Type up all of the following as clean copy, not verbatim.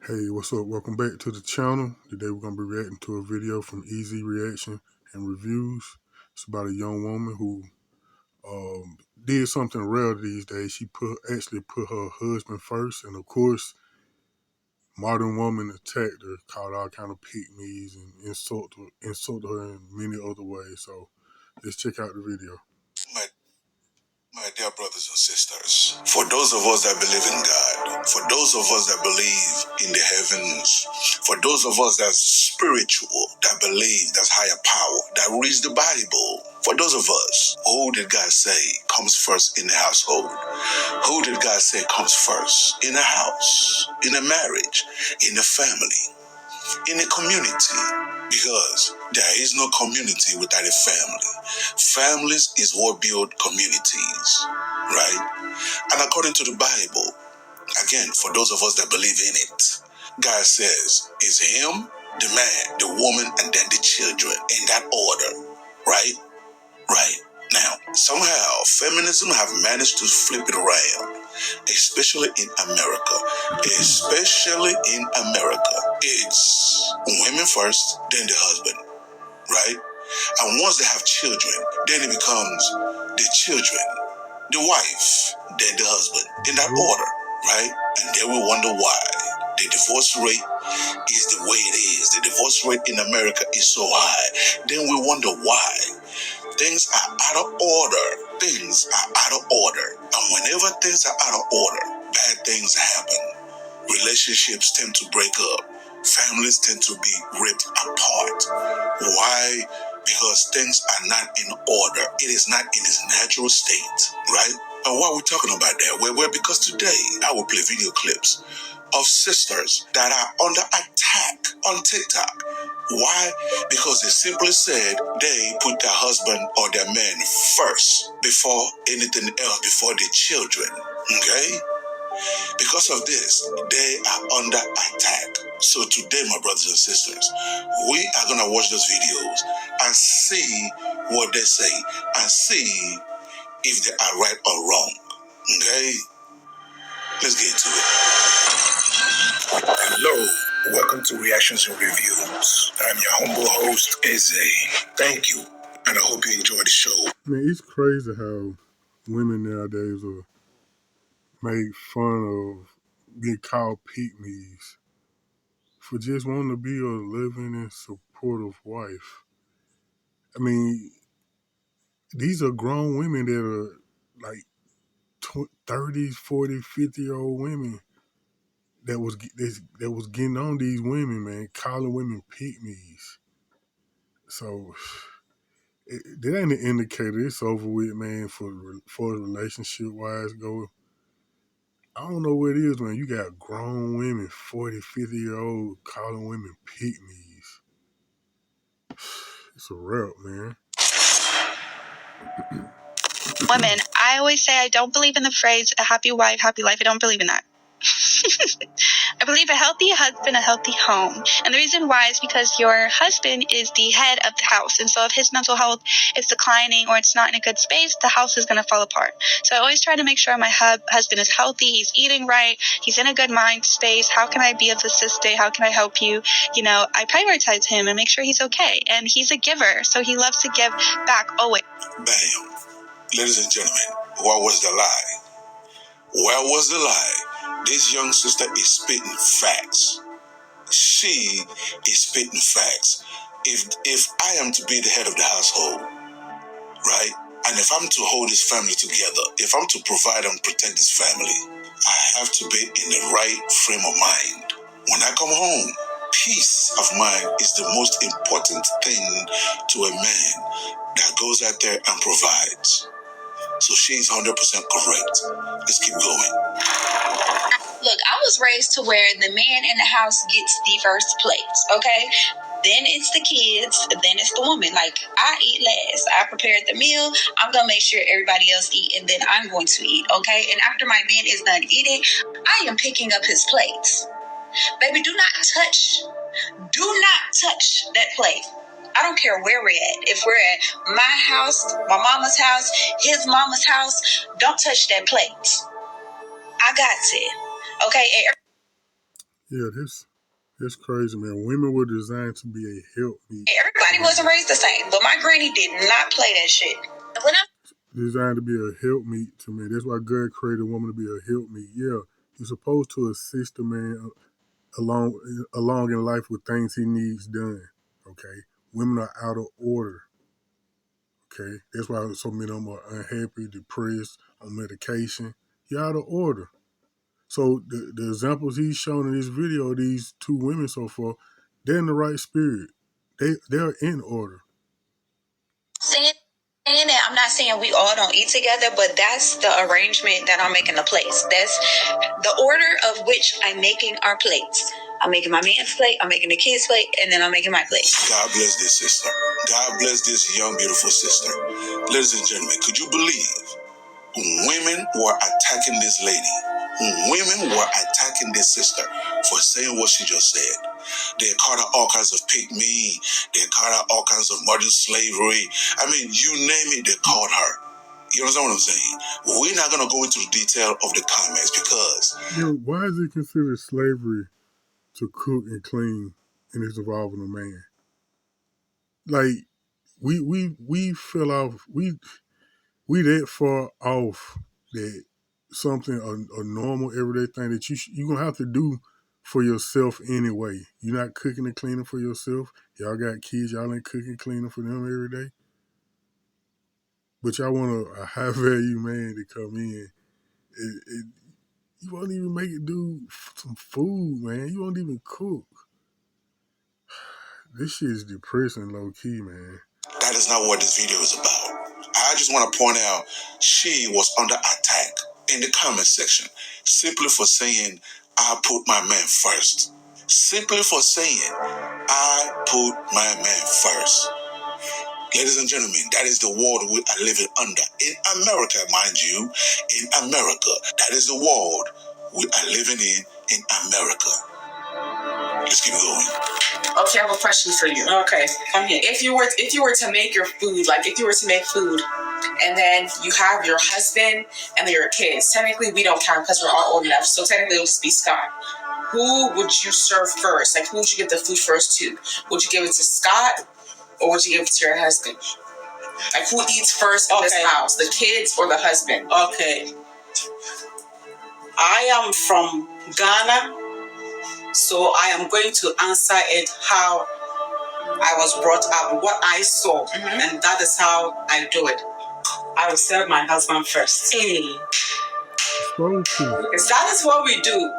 Hey, what's up? Welcome back to the channel. Today we're going to be reacting to a video from Easy Reaction and Reviews. It's about a young woman who did something rare these days. She actually put her husband first, and of course, modern woman attacked her, called all kind of pick-me's and insulted her in many other ways. So let's check out the video. My dear brothers and sisters, for those of us that believe in God, for those of us that believe in the heavens, for those of us that's spiritual, that believe there's higher power, that reads the Bible, for those of us, who did God say comes first in the household? Who did God say comes first in a house, in a marriage, in a family, in a community? Because there is no community without a family. Families is what build communities, right? And according to the Bible, again, for those of us that believe in it, God says it's him, the man, the woman, and then the children in that order, right? Right. Now, somehow feminism have managed to flip it around, especially in America. Especially in America. It's women first, then the husband, right? And once they have children, then it becomes the children, the wife, then the husband, in that order, right? And then we wonder why the divorce rate is the way it is. The divorce rate in America is so high. Then we wonder why. Things are out of order. Things are out of order. And whenever things are out of order, bad things happen. Relationships tend to break up. Families tend to be ripped apart. Why? Because things are not in order. It is not in its natural state, right? And why are we talking about that? Well, because today I will play video clips of sisters that are under attack on TikTok. Why? Because they simply said they put their husband or their man first before anything else, before the children. Okay? Because of this, they are under attack. So today, my brothers and sisters, we are going to watch those videos and see what they say and see if they are right or wrong. Okay? Let's get to it. Hello. Welcome to Reactions and Reviews. I'm your humble host, Eze. Thank you, and I hope you enjoy the show. Man, it's crazy how women nowadays are made fun of being called pick-me's for just wanting to be a loving and supportive wife. I mean, these are grown women that are like 30s, 40s, 50-year-old women that was getting on these women, man, calling women pick-me's. So that ain't an indicator. It's over with, man, for relationship-wise go. I don't know what it is, man. You got grown women, 40, 50-year-old, calling women pick-me's. It's a wrap, man. Women, I always say I don't believe in the phrase a happy wife, happy life. I don't believe in that. I believe a healthy husband, a healthy home. And the reason why is because your husband is the head of the house. And so if his mental health is declining or it's not in a good space, the house is going to fall apart. So I always try to make sure my husband is healthy, he's eating right, he's in a good mind space. How can I be of assistance? How can I help you? You know, I prioritize him and make sure he's okay. And he's a giver, so he loves to give back always. Bam. Ladies and gentlemen, what was the lie? Where was the lie? This young sister is spitting facts. She is spitting facts. If I am to be the head of the household, right, and if I'm to hold this family together, if I'm to provide and protect this family, I have to be in the right frame of mind. When I come home, peace of mind is the most important thing to a man that goes out there and provides. So she's 100% correct. Let's keep going. Look, I was raised to where the man in the house gets the first plate, okay? Then it's the kids, then it's the woman. Like, I eat last. I prepared the meal. I'm going to make sure everybody else eat, and then I'm going to eat, okay? And after my man is done eating, I am picking up his plates. Baby, do not touch that plate. I don't care where we're at. If we're at my house, my mama's house, his mama's house, don't touch that plate. I got it. Okay. Yeah, this crazy, man. Women were designed to be a helpmeet. Everybody wasn't raised the same, but my granny did not play that shit. Designed to be a helpmeet to me. That's why God created a woman to be a helpmeet. Yeah, you're supposed to assist a man along in life with things he needs done. Okay, women are out of order. Okay, that's why so many of them are unhappy, depressed, on medication. You're out of order. So the examples he's shown in this video, these two women so far, they're in the right spirit. They're in order. Saying that, I'm not saying we all don't eat together, but that's the arrangement that I'm making the plates. That's the order of which I'm making our plates. I'm making my man's plate, I'm making the kids' plate, and then I'm making my plate. God bless this sister. God bless this young, beautiful sister. Ladies and gentlemen, could you believe women were attacking this lady? Women were attacking this sister for saying what she just said. They called her all kinds of pig me. They called her all kinds of modern slavery. I mean, you name it, they called her. You understand what I'm saying? We're not going to go into the detail of the comments because... Why is it considered slavery to cook and clean and it's involving a man? Like, we fell off, we that far off that something, a normal everyday thing that you're going to have to do for yourself anyway. You're not cooking and cleaning for yourself. Y'all got kids, y'all ain't cooking and cleaning for them every day. But y'all want a high value man to come in. You won't even make it do some food, man. You won't even cook. This shit is depressing, low key, man. That is not what this video is about. I just want to point out she was under attack in the comment section simply for saying, I put my man first. Simply for saying, I put my man first. Ladies and gentlemen, that is the world we are living under. In America, mind you, in America. That is the world we are living in America. Let's keep going. Okay, I have a question for you. Okay, come here. If you were to make your food, like if you were to make food, and then you have your husband and your kids. Technically, we don't count because we're all old enough. So technically, it'll just be Scott. Who would you serve first? Like, who would you give the food first to? Would you give it to Scott, or would you give it to your husband? Like, who eats first in this house? The kids or the husband? Okay. I am from Ghana. So I am going to answer it how I was brought up, what I saw, and that is how I do it. I will serve my husband first. Hey. That is what we do.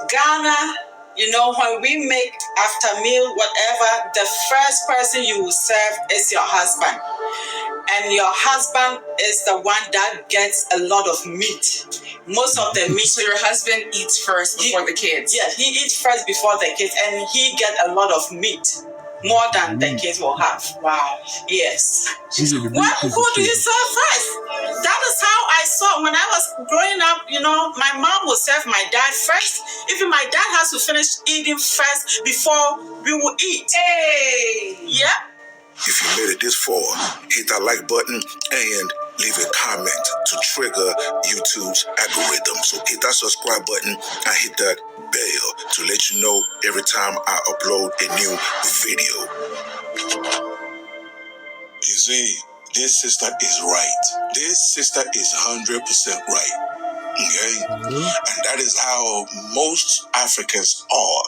Ghana, when we make after meal, whatever, the first person you will serve is your husband. And your husband is the one that gets a lot of meat. Most of the meat. So your husband eats first before the kids? Yeah, he eats first before the kids, and he gets a lot of meat. More than the kids will have. Wow. Yes. Who do you serve first? That is how I saw when I was growing up. My mom will serve my dad first. Even my dad has to finish eating first before we will eat. Hey. Yeah. If you made it this far, hit that like button and leave a comment to trigger YouTube's algorithm. So hit that subscribe button and hit that bell to let you know every time I upload a new video. You see, this sister is right. This sister is 100% right. Okay? And that is how most Africans are.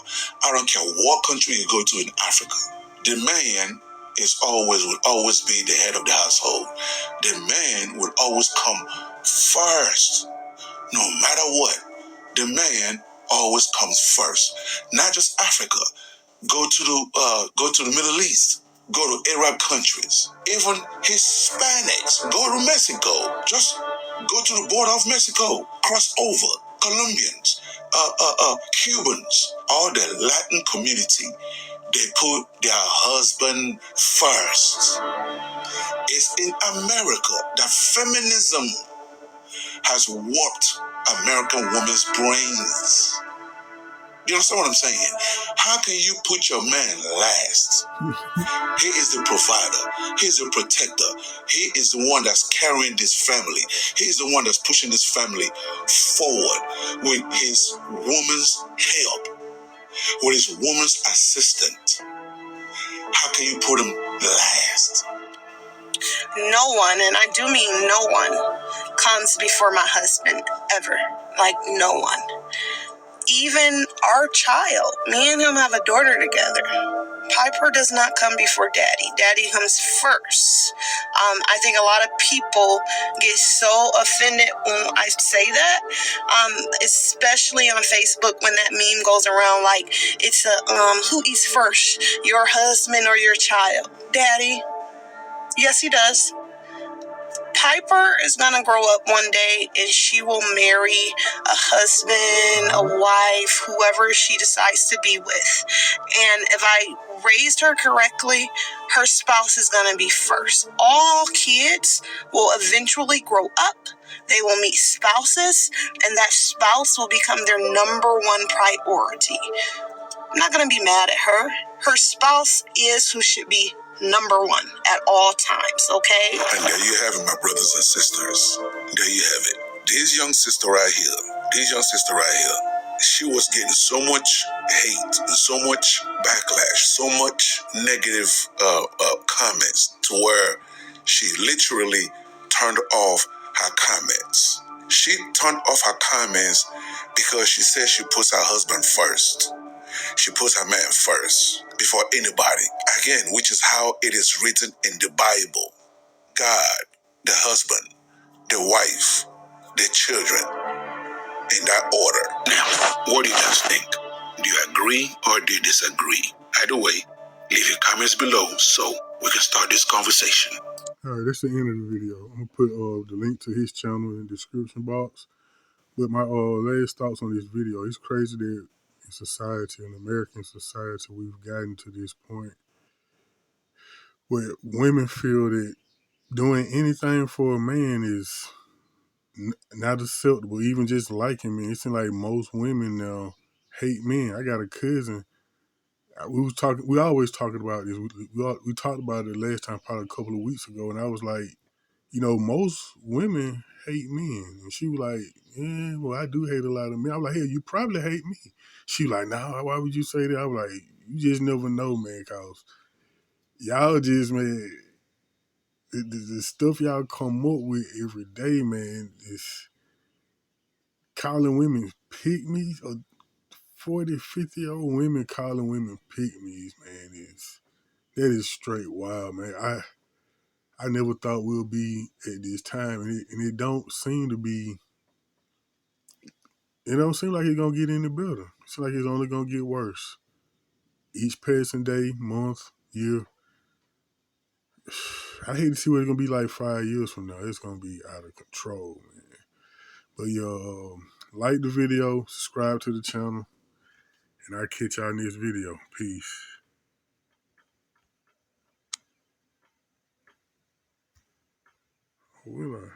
I don't care what country you go to in Africa. The man will always be the head of the household. The man will always come first. No matter what, the man always comes first. Not just Africa. Go to the Middle East. Go to Arab countries. Even Hispanics. Go to Mexico. Just go to the border of Mexico. Cross over. Colombians. Cubans. All the Latin community. They put their husband first. It's in America that feminism has warped American women's brains. Do you understand what I'm saying? How can you put your man last? He is the provider. He's the protector. He is the one that's carrying this family. He's the one that's pushing this family forward with his woman's help. with his woman's assistant. How can you put him last? No one, and I do mean no one, comes before my husband, ever. Like, no one. Even our child. Me and him have a daughter together. Piper does not come before Daddy. Daddy comes first. I think a lot of people get so offended when I say that, especially on Facebook when that meme goes around like it's who eats first, your husband or your child? Daddy. Yes, he does. Piper is gonna grow up one day and she will marry a husband, a wife, whoever she decides to be with. And if I raised her correctly, her spouse is gonna be first. All kids will eventually grow up, they will meet spouses, and that spouse will become their number one priority. I'm not gonna be mad at her. Her spouse is who should be number one at all times, okay? And there you have it, my brothers and sisters. There you have it. This young sister right here, she was getting so much hate, so much backlash, so much negative comments to where she literally turned off her comments. She turned off her comments because she said she puts her husband first. She puts her man first before anybody. Again, which is how it is written in the Bible. God, the husband, the wife, the children, in that order. Now, what do you guys think? Do you agree or do you disagree? Either way, leave your comments below so we can start this conversation. All right, that's the end of the video. I'm gonna put the link to his channel in the description box. But my last thoughts on this video, it's crazy that in society, in American society, we've gotten to this point where women feel that doing anything for a man is not acceptable, even just liking me. It seems like most women now hate men. I got a cousin. We always talking about this. We talked about it last time, probably a couple of weeks ago, and I was like, most women hate men. And she was like, yeah, well, I do hate a lot of men. I was like, hey, you probably hate me. She was like, nah, why would you say that? I was like, you just never know, man, because y'all just, man, the stuff y'all come up with every day, man, is calling women pygmies, or 40, 50-year-old women calling women pygmies, man, that is straight wild, man. I never thought we'll be at this time, and it don't seem to be. It don't seem like it's gonna get any better. It seems like it's only gonna get worse. Each passing day, month, year. I hate to see what it's gonna be like 5 years from now. It's gonna be out of control, man. But like the video, subscribe to the channel, and I'll catch y'all in this video. Peace. Will I?